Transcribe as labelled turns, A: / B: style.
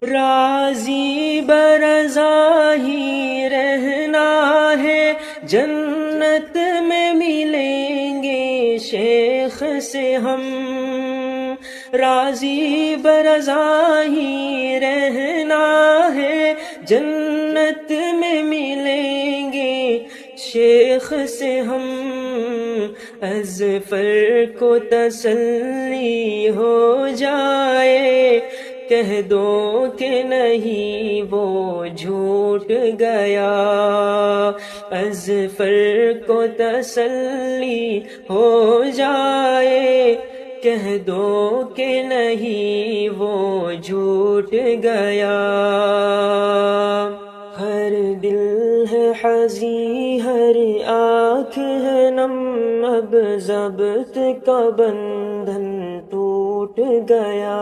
A: राजी बरज़ा ही रहना है, जन्नत में मिलेंगे शेख से हम। राजी बरज़ा ही रहना है, जन्नत में मिलेंगे शेख से हम। अज़फ़र को तसल्ली हो जाए, कह दो कि नहीं वो झूठ गया। अज़फ़र को तसल्ली हो जाए, कह दो कि नहीं वो झूठ गया। हर दिल है हज़ी, हर आँख है नम, अब ज़ब्त का बंधन टूट गया।